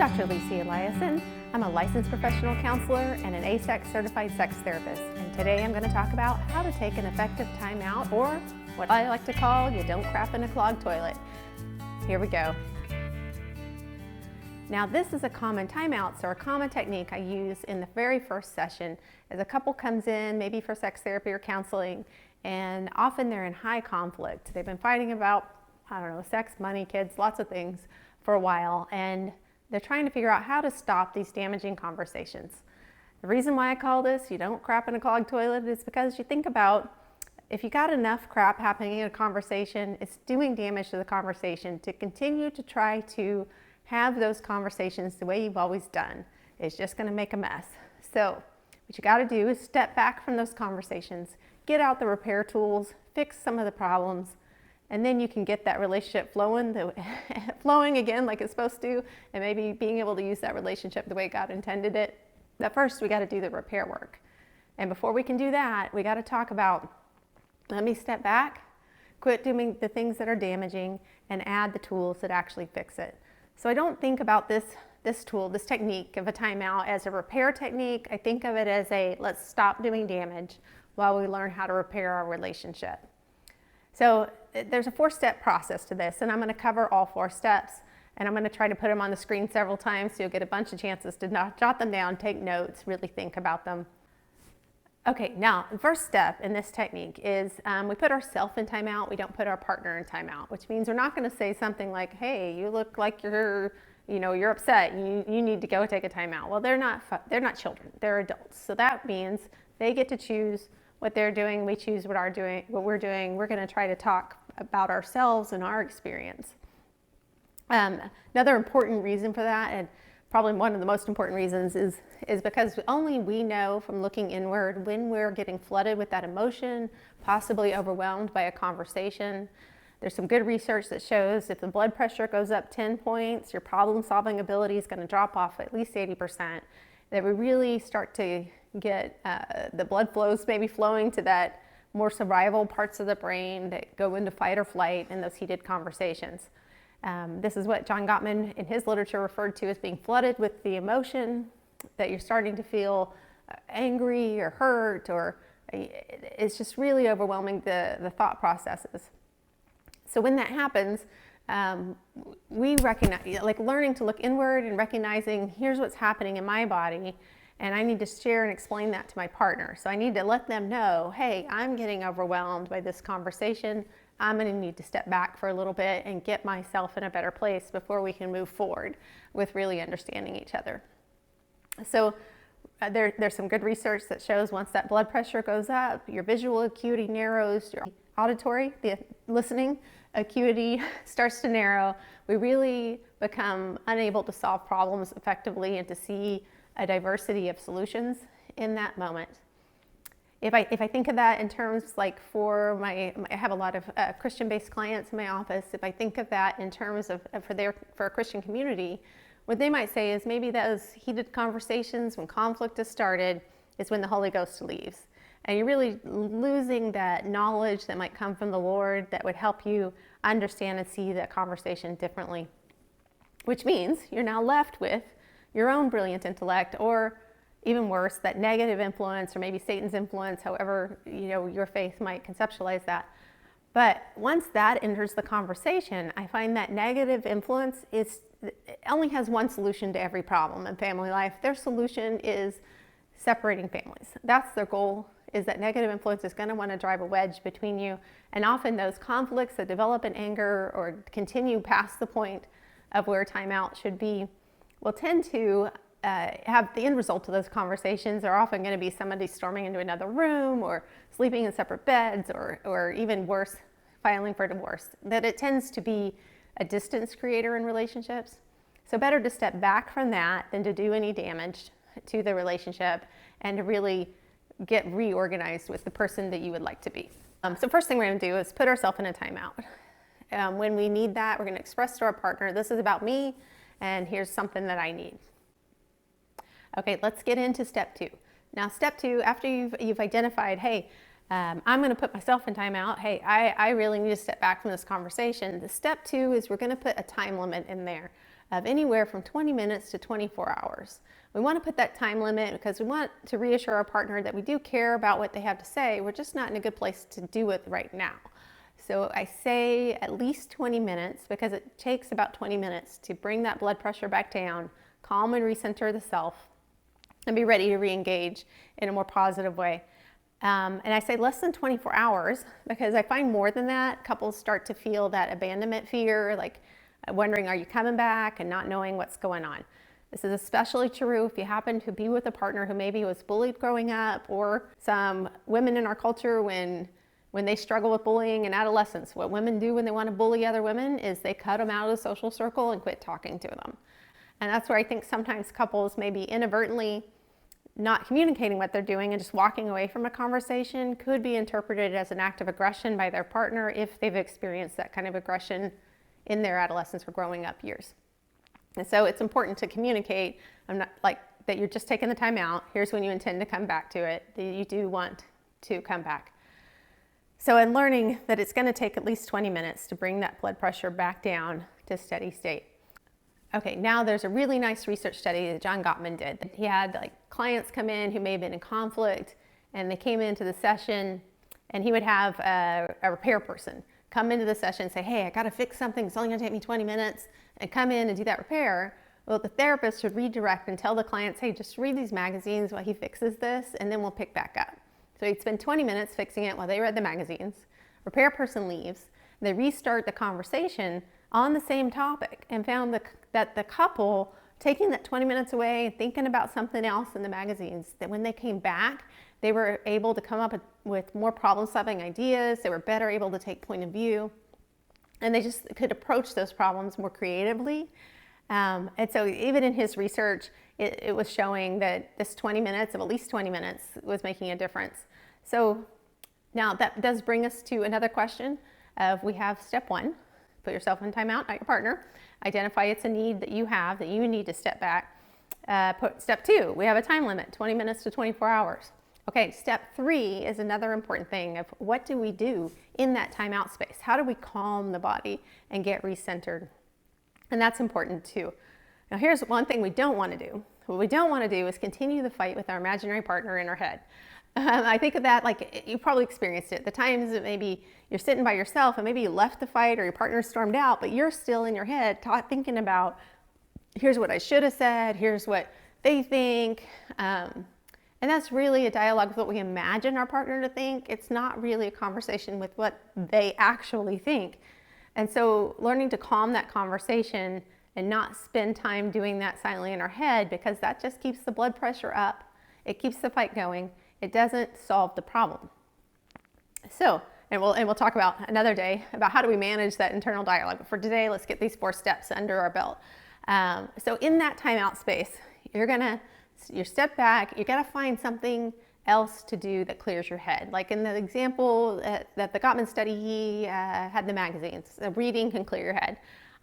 Dr. Lisa Eliason. I'm a licensed professional counselor and an AASECT certified sex therapist. And today I'm going to talk about how to take an effective time out, or what I like to call you don't crap in a clogged toilet. Here we go. Now this is a common timeout, so a common technique I use in the very first session as a couple comes in, maybe for sex therapy or counseling, and often they're in high conflict. They've been fighting about, sex, money, kids, lots of things for a while, and they're trying to figure out how to stop these damaging conversations. The reason why I call this you don't crap in a clogged toilet is because you think about if you got enough crap happening in a conversation, it's doing damage to the conversation. To continue to try to have those conversations the way you've always done is just going to make a mess. So what you got to do is step back from those conversations, get out the repair tools, fix some of the problems, and then you can get that relationship flowing again like it's supposed to, and maybe being able to use that relationship the way God intended it. But first, we got to do the repair work. And before we can do that, we got to talk about, let me step back, quit doing the things that are damaging, and add the tools that actually fix it. So I don't think about this tool, this technique of a timeout as a repair technique. I think of it as a let's stop doing damage while we learn how to repair our relationship. So there's a 4-step process to this, and I'm going to cover all 4 steps, and I'm going to try to put them on the screen several times so you'll get a bunch of chances to jot them down, take notes, really think about them. Okay, now the first step in this technique is we put ourselves in timeout. We don't put our partner in timeout, which means we're not going to say something like, hey, you look like you're upset. You need to go take a timeout. Well, they're not children. They're adults. So that means they get to choose what they're doing. We choose what we're doing. We're going to try to talk about ourselves and our experience. Another important reason for that, and probably one of the most important reasons, is because only we know from looking inward when we're getting flooded with that emotion, possibly overwhelmed by a conversation. There's some good research that shows if the blood pressure goes up 10 points, your problem-solving ability is going to drop off at least 80%. That we really start to get the blood flows maybe flowing to that more survival parts of the brain that go into fight or flight in those heated conversations. This is what John Gottman in his literature referred to as being flooded with the emotion, that you're starting to feel angry or hurt, or it's just really overwhelming the thought processes. So when that happens, we recognize, like learning to look inward and recognizing here's what's happening in my body, and I need to share and explain that to my partner. So I need to let them know, hey, I'm getting overwhelmed by this conversation. I'm going to need to step back for a little bit and get myself in a better place before we can move forward with really understanding each other. So there's some good research that shows once that blood pressure goes up, your visual acuity narrows, your auditory, the listening acuity starts to narrow. We really become unable to solve problems effectively and to see a diversity of solutions in that moment. If I think of that in terms like I have a lot of Christian-based clients in my office. If I think of that in terms of for a Christian community, what they might say is maybe those heated conversations when conflict has started is when the Holy Ghost leaves. And you're really losing that knowledge that might come from the Lord that would help you understand and see that conversation differently. Which means you're now left with your own brilliant intellect, or even worse, that negative influence, or maybe Satan's influence, however your faith might conceptualize that. But once that enters the conversation, I find that negative influence only has one solution to every problem in family life. Their solution is separating families. That's their goal, is that negative influence is going to want to drive a wedge between you. And often those conflicts that develop in anger or continue past the point of where timeout should be will tend to have the end result of those conversations are often going to be somebody storming into another room or sleeping in separate beds, or even worse, filing for divorce. That it tends to be a distance creator in relationships. So better to step back from that than to do any damage to the relationship and to really get reorganized with the person that you would like to be. So first thing we're going to do is put ourselves in a timeout. When we need that, we're going to express to our partner, this is about me, and here's something that I need. Okay, let's get into step 2. Now, step 2, after you've identified, hey, I'm going to put myself in timeout. Hey, I really need to step back from this conversation. The step 2 is we're going to put a time limit in there. of anywhere from 20 minutes to 24 hours. We want to put that time limit because we want to reassure our partner that we do care about what they have to say. We're just not in a good place to do it right now. So I say at least 20 minutes because it takes about 20 minutes to bring that blood pressure back down, calm and recenter the self, and be ready to re-engage in a more positive way. And I say less than 24 hours because I find more than that, couples start to feel that abandonment fear, like wondering, are you coming back, and not knowing what's going on. This is especially true if you happen to be with a partner who maybe was bullied growing up, or some women in our culture when they struggle with bullying in adolescence. What women do when they want to bully other women is they cut them out of the social circle and quit talking to them. And that's where I think sometimes couples maybe inadvertently not communicating what they're doing and just walking away from a conversation could be interpreted as an act of aggression by their partner if they've experienced that kind of aggression in their adolescence or growing up years. And so it's important to communicate, I'm not like that you're just taking the time out. Here's when you intend to come back to it, that you do want to come back. So in learning that it's going to take at least 20 minutes to bring that blood pressure back down to steady state. Okay, now there's a really nice research study that John Gottman did. He had clients come in who may have been in conflict, and they came into the session, and he would have a repair person come into the session and say, hey, I got to fix something. It's only going to take me 20 minutes, and come in and do that repair. Well, the therapist would redirect and tell the clients, hey, just read these magazines while he fixes this, and then we'll pick back up. So he'd spend 20 minutes fixing it while they read the magazines. Repair person leaves. They restart the conversation on the same topic and found that the couple taking that 20 minutes away and thinking about something else in the magazines, that when they came back, they were able to come up with more problem-solving ideas. They were better able to take point of view, and they just could approach those problems more creatively. And so even in his research, it was showing that this 20 minutes of at least 20 minutes was making a difference. So now that does bring us to another question of, we have step one, put yourself in timeout, not your partner. Identify it's a need that you have, that you need to step back. Step two, we have a time limit, 20 minutes to 24 hours. Okay, step three is another important thing of what do we do in that timeout space? How do we calm the body and get recentered? And that's important too. Now here's one thing we don't want to do. What we don't want to do is continue the fight with our imaginary partner in our head. I think of that, like you probably experienced it. The times that maybe you're sitting by yourself and maybe you left the fight or your partner stormed out, but you're still in your head thinking about, here's what I should have said, here's what they think. And that's really a dialogue with what we imagine our partner to think. It's not really a conversation with what they actually think. And so learning to calm that conversation and not spend time doing that silently in our head, because that just keeps the blood pressure up. It keeps the fight going. It doesn't solve the problem. So, and we'll talk about another day about how do we manage that internal dialogue. But for today, let's get these 4 steps under our belt. So in that timeout space, you step back, you gotta find something else to do that clears your head. Like in the example that the Gottman study, he had the magazines. So reading can clear your head.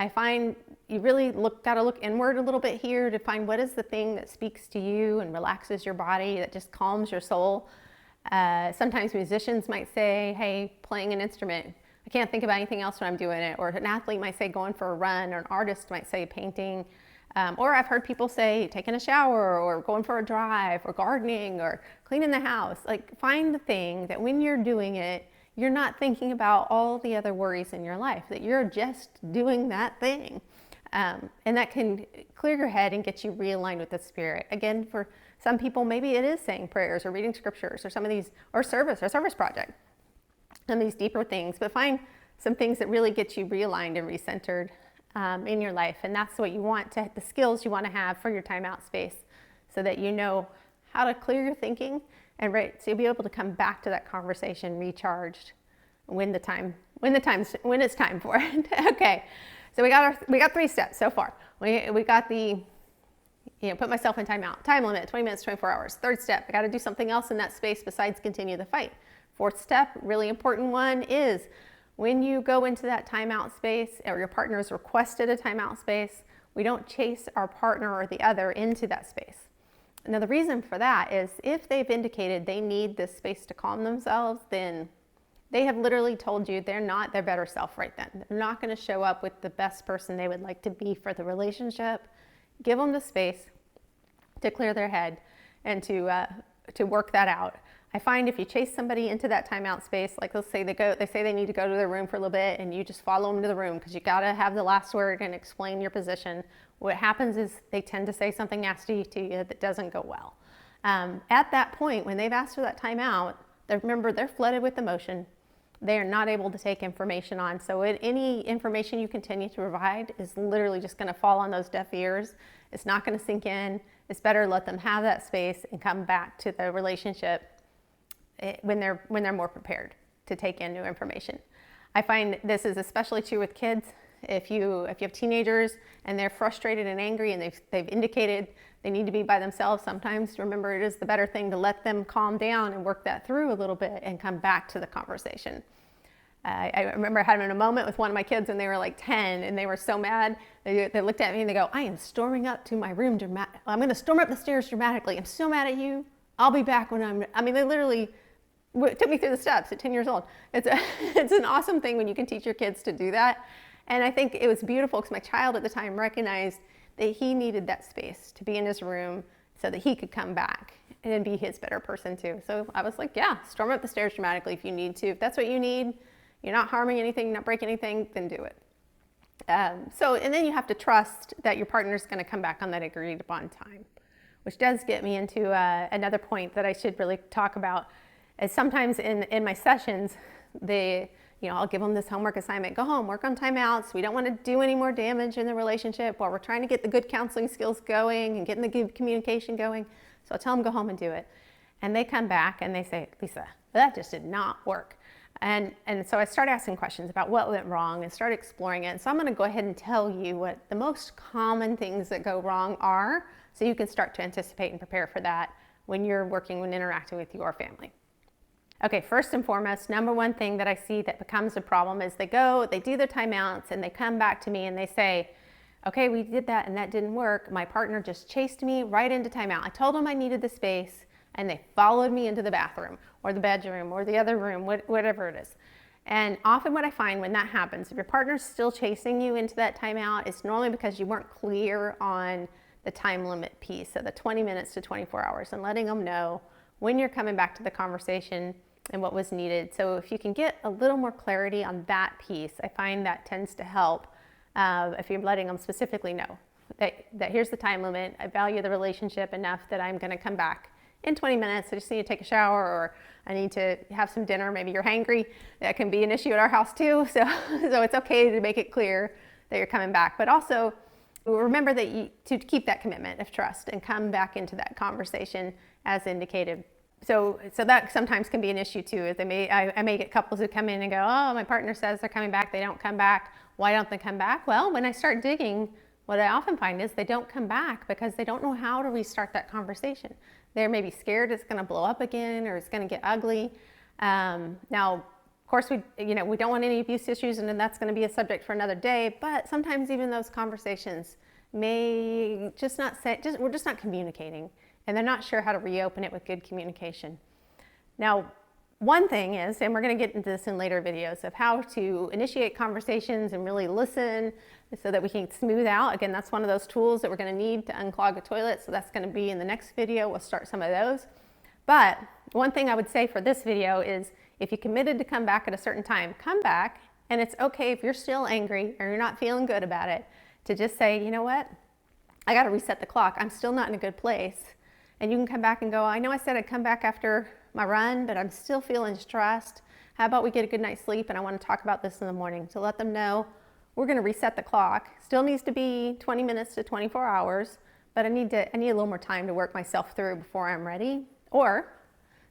I find you really gotta look inward a little bit here to find what is the thing that speaks to you and relaxes your body, that just calms your soul. Sometimes musicians might say, hey, playing an instrument, I can't think about anything else when I'm doing it. Or an athlete might say going for a run, or an artist might say painting. Or I've heard people say taking a shower, or going for a drive, or gardening, or cleaning the house. Like, find the thing that when you're doing it, you're not thinking about all the other worries in your life, that you're just doing that thing. And that can clear your head and get you realigned with the Spirit. Again, for some people, maybe it is saying prayers or reading scriptures or some of these, or service project, some of these deeper things. But find some things that really get you realigned and recentered in your life. And that's what you want to, the skills you want to have for your timeout space, so that you know how to clear your thinking and so you'll be able to come back to that conversation recharged when it's time for it. Okay, so we got 3 steps so far. We got the put myself in timeout, time limit, 20 minutes, 24 hours. 3rd step, I got to do something else in that space besides continue the fight. 4th step, really important one, is when you go into that timeout space, or your partner has requested a timeout space, we don't chase our partner or the other into that space. Now, the reason for that is if they've indicated they need this space to calm themselves, then They have literally told you they're not their better self right then. They're not going to show up with the best person they would like to be for the relationship. Give them the space to clear their head and to work that out. I find if you chase somebody into that timeout space, like let's say they say they need to go to their room for a little bit, and you just follow them to the room because you got to have the last word and explain your position. What happens is they tend to say something nasty to you that doesn't go well. At that point, when they've asked for that timeout, remember they're flooded with emotion. They are not able to take information on. So any information you continue to provide is literally just going to fall on those deaf ears. It's not going to sink in. It's better to let them have that space and come back to the relationship when they're more prepared to take in new information. I find this is especially true with kids. If you have teenagers and they're frustrated and angry and they've indicated they need to be by themselves, sometimes remember it is the better thing to let them calm down and work that through a little bit and come back to the conversation. I remember having a moment with one of my kids when they were like 10 and they were so mad. They looked at me and they go, I am storming up to my room I'm going to storm up the stairs dramatically. I'm so mad at you. I'll be back when they literally took me through the steps at 10 years old. It's an awesome thing when you can teach your kids to do that. And I think it was beautiful because my child at the time recognized that he needed that space to be in his room so that he could come back and be his better person too. So I was like, yeah, storm up the stairs dramatically if you need to. If that's what you need, you're not harming anything, not breaking anything, then do it. And then you have to trust that your partner's going to come back on that agreed upon time, which does get me into another point that I should really talk about. Is sometimes in my sessions, I'll give them this homework assignment, go home, work on timeouts. We don't want to do any more damage in the relationship while we're trying to get the good counseling skills going and getting the good communication going. So I'll tell them go home and do it. And they come back and they say, Lisa, that just did not work. And so I start asking questions about what went wrong and start exploring it. So I'm going to go ahead and tell you what the most common things that go wrong are so you can start to anticipate and prepare for that when you're working and interacting with your family. Okay, first and foremost, number one thing that I see that becomes a problem is they do their timeouts and they come back to me and they say, okay, we did that and that didn't work. My partner just chased me right into timeout. I told them I needed the space and they followed me into the bathroom or the bedroom or the other room, whatever it is. And often what I find when that happens, if your partner's still chasing you into that timeout, it's normally because you weren't clear on the time limit piece, so the 20 minutes to 24 hours, and letting them know when you're coming back to the conversation and what was needed. So if you can get a little more clarity on that piece, I find that tends to help if you're letting them specifically know that here's the time limit. I value the relationship enough that I'm going to come back in 20 minutes. I just need to take a shower or I need to have some dinner. Maybe you're hangry. That can be an issue at our house too. So it's okay to make it clear that you're coming back. But also remember that to keep that commitment of trust and come back into that conversation as indicated. So that sometimes can be an issue too. Is I may get couples who come in and go, oh, my partner says they're coming back. They don't come back. Why don't they come back? Well, when I start digging, what I often find is they don't come back because they don't know how to restart that conversation. They're maybe scared it's going to blow up again or it's going to get ugly. Now, of course, we don't want any abuse issues, and then that's going to be a subject for another day. But sometimes even those conversations may we're just not communicating, and they're not sure how to reopen it with good communication. Now, one thing is, and we're going to get into this in later videos, of how to initiate conversations and really listen so that we can smooth out. Again, that's one of those tools that we're going to need to unclog a toilet. So that's going to be in the next video. We'll start some of those. But one thing I would say for this video is if you committed to come back at a certain time, come back. And it's okay if you're still angry or you're not feeling good about it to just say, you know what? I got to reset the clock. I'm still not in a good place. And you can come back and go, I know I said I'd come back after my run, but I'm still feeling stressed. How about we get a good night's sleep and I want to talk about this in the morning, to let them know we're going to reset the clock. Still needs to be 20 minutes to 24 hours, but I need a little more time to work myself through before I'm ready. Or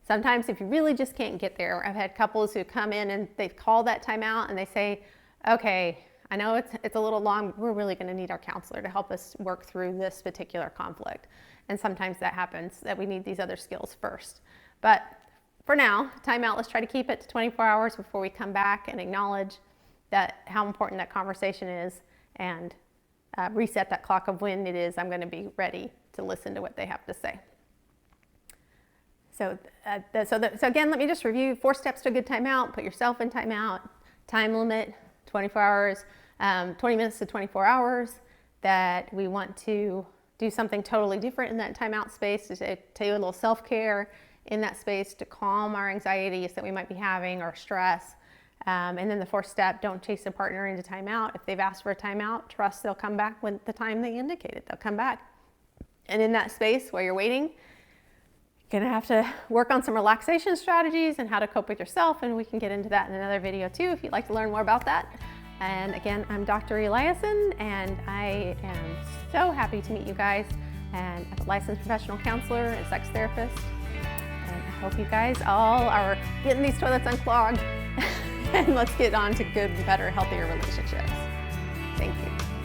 sometimes if you really just can't get there, I've had couples who come in and they call that time out and they say, okay, I know it's a little long, but we're really going to need our counselor to help us work through this particular conflict. And sometimes that happens, that we need these other skills first. But for now, timeout, let's try to keep it to 24 hours before we come back and acknowledge how important that conversation is and reset that clock of when it is I'm going to be ready to listen to what they have to say. So again, let me just review 4 steps to a good timeout. Put yourself in timeout. Time limit, 24 hours, 20 minutes to 24 hours. That we want to do something totally different in that timeout space, to do a little self-care in that space to calm our anxieties that we might be having or stress. And then the 4th step, don't chase a partner into timeout. If they've asked for a timeout, trust they'll come back when the time they indicated. They'll come back. And in that space while you're waiting, you're gonna have to work on some relaxation strategies and how to cope with yourself, and we can get into that in another video too if you'd like to learn more about that. And again, I'm Dr. Eliason, and I am so happy to meet you guys, and I'm a licensed professional counselor and sex therapist. And I hope you guys all are getting these toilets unclogged and let's get on to good, better, healthier relationships. Thank you.